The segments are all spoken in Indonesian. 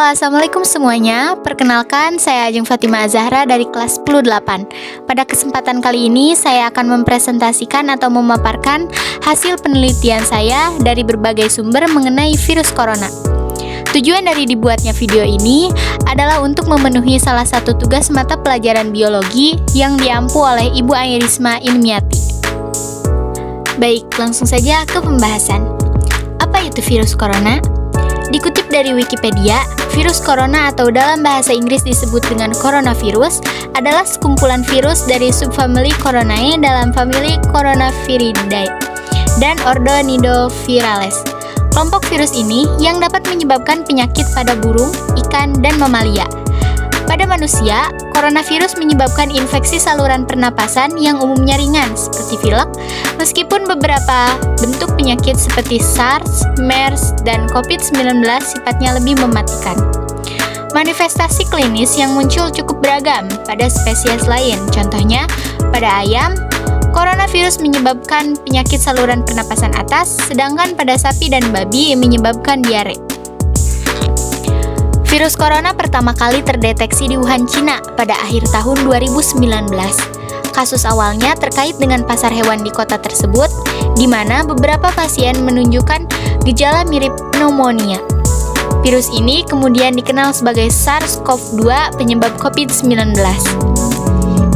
Halo, assalamualaikum semuanya. Perkenalkan, saya Ajeng Fatima Azahra dari kelas 10-8. Pada kesempatan kali ini, saya akan mempresentasikan atau memaparkan hasil penelitian saya dari berbagai sumber mengenai virus corona. Tujuan dari dibuatnya video ini adalah untuk memenuhi salah satu tugas mata pelajaran biologi yang diampu oleh Ibu Airisma Ilmiati. Baik, langsung saja ke pembahasan. Apa itu virus corona? Dikutip dari Wikipedia, virus corona atau dalam bahasa Inggris disebut dengan coronavirus adalah sekumpulan virus dari subfamili Coronae dalam famili Coronaviridae dan ordo Nidovirales. Kelompok virus ini yang dapat menyebabkan penyakit pada burung, ikan, dan mamalia. Pada manusia, coronavirus menyebabkan infeksi saluran pernapasan yang umumnya ringan seperti pilek, meskipun beberapa bentuk penyakit seperti SARS, MERS, dan COVID-19 sifatnya lebih mematikan. Manifestasi klinis yang muncul cukup beragam pada spesies lain, contohnya pada ayam, coronavirus menyebabkan penyakit saluran pernapasan atas, sedangkan pada sapi dan babi menyebabkan diare. Virus corona pertama kali terdeteksi di Wuhan, Cina pada akhir tahun 2019. Kasus awalnya terkait dengan pasar hewan di kota tersebut, di mana beberapa pasien menunjukkan gejala mirip pneumonia. Virus ini kemudian dikenal sebagai SARS-CoV-2 penyebab COVID-19.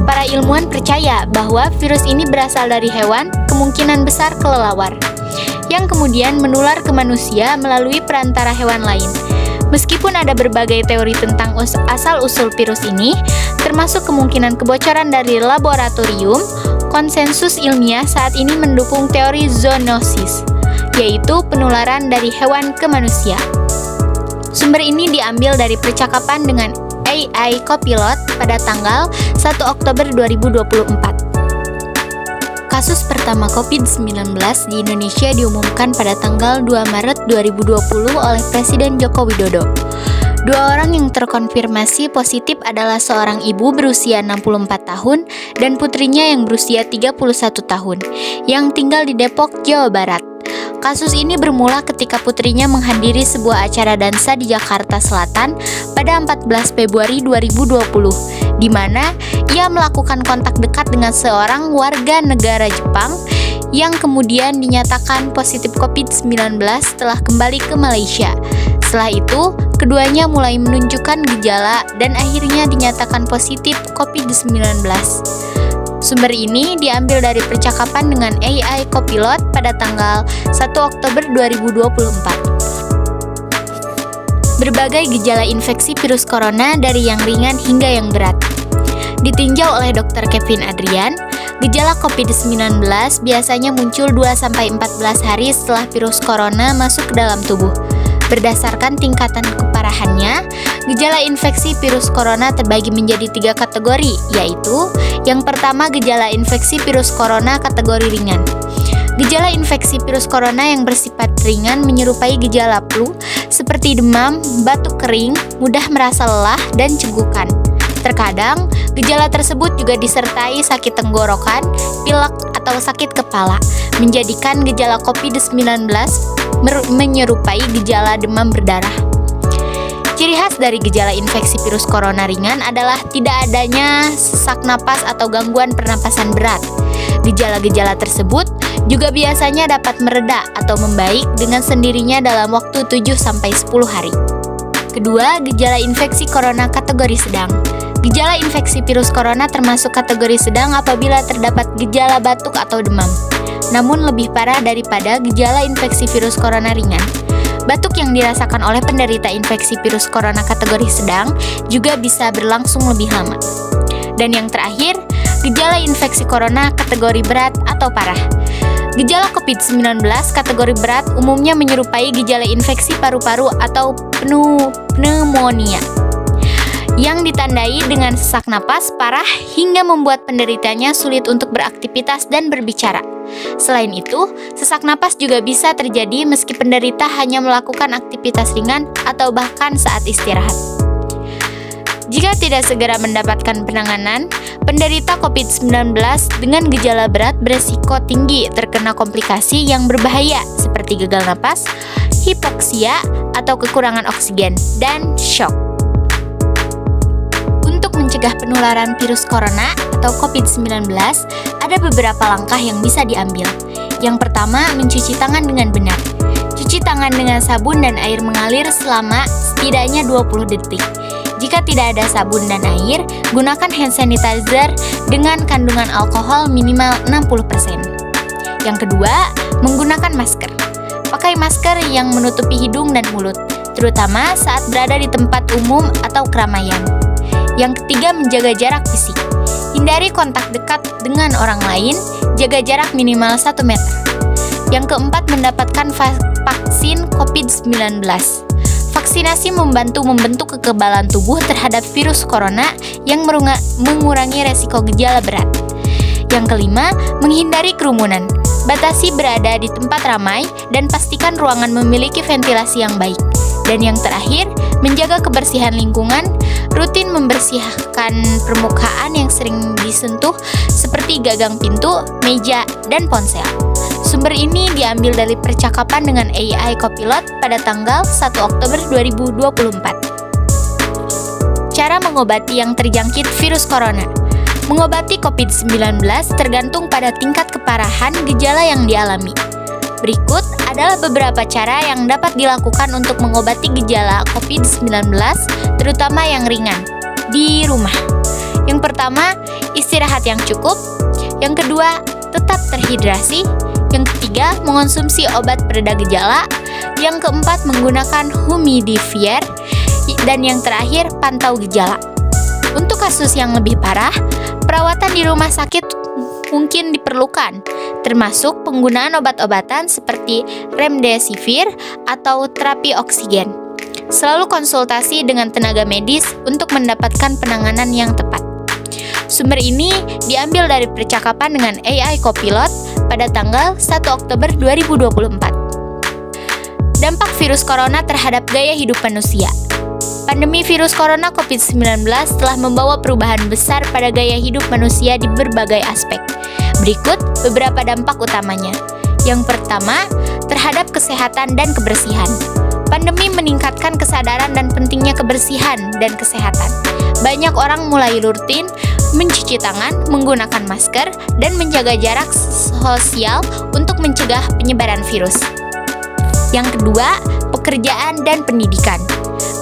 Para ilmuwan percaya bahwa virus ini berasal dari hewan, kemungkinan besar kelelawar, yang kemudian menular ke manusia melalui perantara hewan lain. Meskipun ada berbagai teori tentang asal-usul virus ini, termasuk kemungkinan kebocoran dari laboratorium, konsensus ilmiah saat ini mendukung teori zoonosis, yaitu penularan dari hewan ke manusia. Sumber ini diambil dari percakapan dengan AI Copilot pada tanggal 1 Oktober 2024. Kasus pertama COVID-19 di Indonesia diumumkan pada tanggal 2 Maret 2020 oleh Presiden Joko Widodo. Dua orang yang terkonfirmasi positif adalah seorang ibu berusia 64 tahun dan putrinya yang berusia 31 tahun, yang tinggal di Depok, Jawa Barat. Kasus ini bermula ketika putrinya menghadiri sebuah acara dansa di Jakarta Selatan pada 14 Februari 2020, di mana ia melakukan kontak dekat dengan seorang warga negara Jepang yang kemudian dinyatakan positif COVID-19 setelah kembali ke Malaysia. Setelah itu, keduanya mulai menunjukkan gejala dan akhirnya dinyatakan positif COVID-19. Sumber ini diambil dari percakapan dengan AI Copilot pada tanggal 1 Oktober 2024. Berbagai gejala infeksi virus corona dari yang ringan hingga yang berat. Ditinjau oleh Dr. Kevin Adrian, gejala COVID-19 biasanya muncul 2-14 hari setelah virus corona masuk ke dalam tubuh. Berdasarkan tingkatan keparahannya, gejala infeksi virus corona terbagi menjadi 3 kategori, yaitu yang pertama gejala infeksi virus corona kategori ringan. Gejala infeksi virus corona yang bersifat ringan menyerupai gejala flu, seperti demam, batuk kering, mudah merasa lelah, dan cegukan. Terkadang, gejala tersebut juga disertai sakit tenggorokan, pilek, atau sakit kepala, menjadikan gejala COVID-19 menyerupai gejala demam berdarah. Ciri khas dari gejala infeksi virus corona ringan adalah tidak adanya sesak napas atau gangguan pernapasan berat. Gejala-gejala tersebut juga biasanya dapat mereda atau membaik dengan sendirinya dalam waktu 7-10 hari. Kedua, gejala infeksi corona kategori sedang. Gejala infeksi virus corona termasuk kategori sedang apabila terdapat gejala batuk atau demam, namun lebih parah daripada gejala infeksi virus corona ringan. Batuk yang dirasakan oleh penderita infeksi virus corona kategori sedang juga bisa berlangsung lebih lama. Dan yang terakhir, gejala infeksi corona kategori berat atau parah. Gejala COVID-19 kategori berat umumnya menyerupai gejala infeksi paru-paru atau pneumonia, yang ditandai dengan sesak napas parah hingga membuat penderitanya sulit untuk beraktivitas dan berbicara. Selain itu, sesak napas juga bisa terjadi meski penderita hanya melakukan aktivitas ringan atau bahkan saat istirahat. Jika tidak segera mendapatkan penanganan, penderita COVID-19 dengan gejala berat beresiko tinggi terkena komplikasi yang berbahaya seperti gagal napas, hipoksia, atau kekurangan oksigen, dan shock. Untuk mencegah penularan virus corona atau COVID-19, ada beberapa langkah yang bisa diambil. Yang pertama, mencuci tangan dengan benar. Cuci tangan dengan sabun dan air mengalir selama setidaknya 20 detik. Jika tidak ada sabun dan air, gunakan hand sanitizer dengan kandungan alkohol minimal 60%. Yang kedua, menggunakan masker. Pakai masker yang menutupi hidung dan mulut, terutama saat berada di tempat umum atau keramaian. Yang ketiga, menjaga jarak fisik. Hindari kontak dekat dengan orang lain, jaga jarak minimal 1 meter. Yang keempat, mendapatkan vaksin COVID-19. Vaksinasi membantu membentuk kekebalan tubuh terhadap virus corona yang mengurangi resiko gejala berat. Yang kelima, menghindari kerumunan. Batasi berada di tempat ramai dan pastikan ruangan memiliki ventilasi yang baik. Dan yang terakhir, menjaga kebersihan lingkungan, rutin membersihkan permukaan yang sering disentuh seperti gagang pintu, meja, dan ponsel. Sumber ini diambil dari percakapan dengan AI Copilot pada tanggal 1 Oktober 2024. Cara mengobati yang terjangkit virus corona. Mengobati COVID-19 tergantung pada tingkat keparahan gejala yang dialami. Berikut adalah beberapa cara yang dapat dilakukan untuk mengobati gejala COVID-19, terutama yang ringan, di rumah. Yang pertama, istirahat yang cukup. Yang kedua, tetap terhidrasi. Yang ketiga, mengonsumsi obat pereda gejala. Yang keempat, menggunakan humidifier. Dan yang terakhir, pantau gejala. Untuk kasus yang lebih parah, perawatan di rumah sakit mungkin diperlukan, termasuk penggunaan obat-obatan seperti remdesivir atau terapi oksigen. Selalu konsultasi dengan tenaga medis untuk mendapatkan penanganan yang tepat. Sumber ini diambil dari percakapan dengan AI Copilot pada tanggal 1 Oktober 2024. Dampak virus corona terhadap gaya hidup manusia. Pandemi virus corona COVID-19 telah membawa perubahan besar pada gaya hidup manusia di berbagai aspek. Berikut beberapa dampak utamanya. Yang pertama, terhadap kesehatan dan kebersihan. Pandemi meningkatkan kesadaran dan pentingnya kebersihan dan kesehatan. Banyak orang mulai rutin mencuci tangan, menggunakan masker, dan menjaga jarak sosial untuk mencegah penyebaran virus. Yang kedua, pekerjaan dan pendidikan.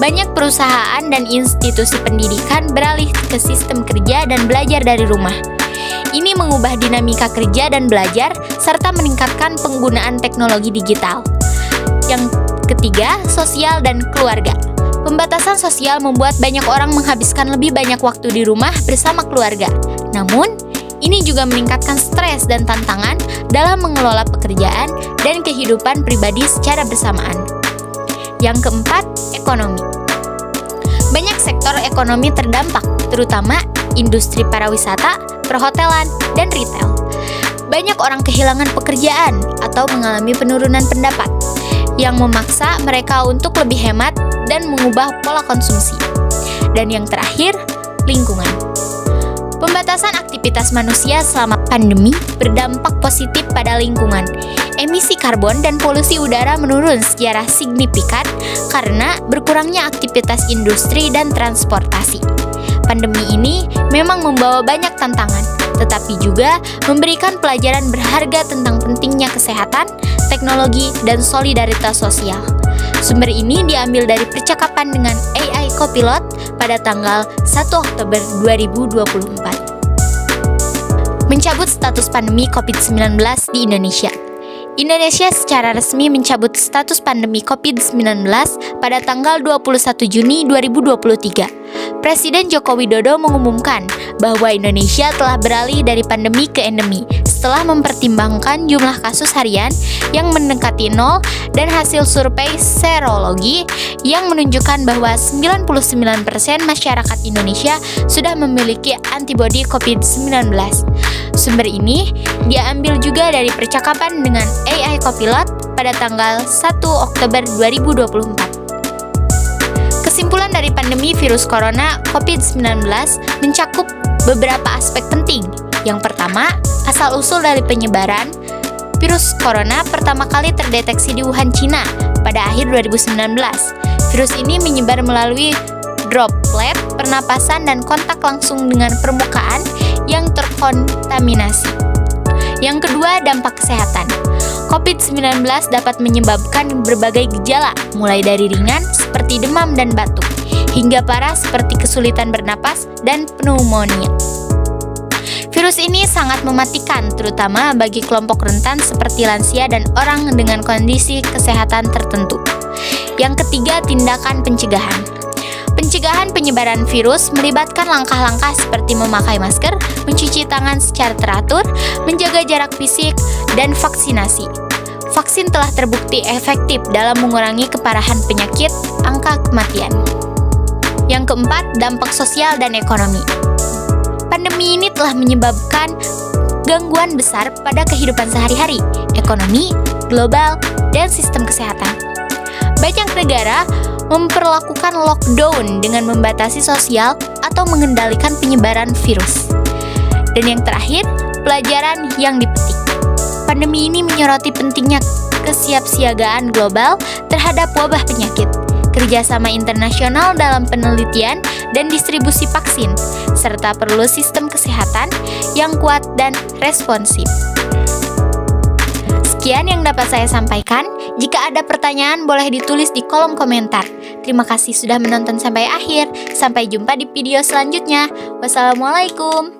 Banyak perusahaan dan institusi pendidikan beralih ke sistem kerja dan belajar dari rumah. Ini mengubah dinamika kerja dan belajar, serta meningkatkan penggunaan teknologi digital. Yang ketiga, sosial dan keluarga. Pembatasan sosial membuat banyak orang menghabiskan lebih banyak waktu di rumah bersama keluarga. Namun, ini juga meningkatkan stres dan tantangan dalam mengelola pekerjaan dan kehidupan pribadi secara bersamaan. Yang keempat, ekonomi. Banyak sektor ekonomi terdampak, terutama industri pariwisata, perhotelan, dan retail. Banyak orang kehilangan pekerjaan atau mengalami penurunan pendapat, yang memaksa mereka untuk lebih hemat dan mengubah pola konsumsi. Dan yang terakhir, lingkungan. Pembatasan aktivitas manusia selama pandemi berdampak positif pada lingkungan. Emisi karbon dan polusi udara menurun secara signifikan karena berkurangnya aktivitas industri dan transportasi. Pandemi ini memang membawa banyak tantangan, tetapi juga memberikan pelajaran berharga tentang pentingnya kesehatan, teknologi, dan solidaritas sosial. Sumber ini diambil dari percakapan dengan AI Copilot pada tanggal 1 Oktober 2024. Mencabut status pandemi COVID-19 di Indonesia. Indonesia secara resmi mencabut status pandemi COVID-19 pada tanggal 21 Juni 2023. Presiden Joko Widodo mengumumkan bahwa Indonesia telah beralih dari pandemi ke endemi setelah mempertimbangkan jumlah kasus harian yang mendekati 0 dan hasil survei serologi yang menunjukkan bahwa 99% masyarakat Indonesia sudah memiliki antibodi COVID-19. Sumber ini diambil juga dari percakapan dengan AI Copilot pada tanggal 1 Oktober 2024. Kesimpulan dari pandemi virus corona COVID-19 mencakup beberapa aspek penting. Yang pertama, asal-usul dari penyebaran. Virus corona pertama kali terdeteksi di Wuhan, Cina pada akhir 2019. Virus ini menyebar melalui droplet, pernapasan, dan kontak langsung dengan permukaan yang terkontaminasi. Yang kedua, dampak kesehatan. COVID-19 dapat menyebabkan berbagai gejala, mulai dari ringan seperti demam dan batuk, hingga parah seperti kesulitan bernapas dan pneumonia. Virus ini sangat mematikan, terutama bagi kelompok rentan seperti lansia dan orang dengan kondisi kesehatan tertentu. Yang ketiga, tindakan pencegahan. Pencegahan penyebaran virus melibatkan langkah-langkah seperti memakai masker, mencuci tangan secara teratur, menjaga jarak fisik, dan vaksinasi. Vaksin telah terbukti efektif dalam mengurangi keparahan penyakit, angka kematian. Yang keempat, dampak sosial dan ekonomi. Pandemi ini telah menyebabkan gangguan besar pada kehidupan sehari-hari, ekonomi, global, dan sistem kesehatan. Banyak negara memperlakukan lockdown dengan membatasi sosial atau mengendalikan penyebaran virus. Dan yang terakhir, pelajaran yang dipetik. Pandemi ini menyoroti pentingnya kesiapsiagaan global terhadap wabah penyakit, kerjasama internasional dalam penelitian dan distribusi vaksin, serta perlu sistem kesehatan yang kuat dan responsif. Sekian yang dapat saya sampaikan. Jika ada pertanyaan, boleh ditulis di kolom komentar. Terima kasih sudah menonton sampai akhir. Sampai jumpa di video selanjutnya. Wassalamualaikum.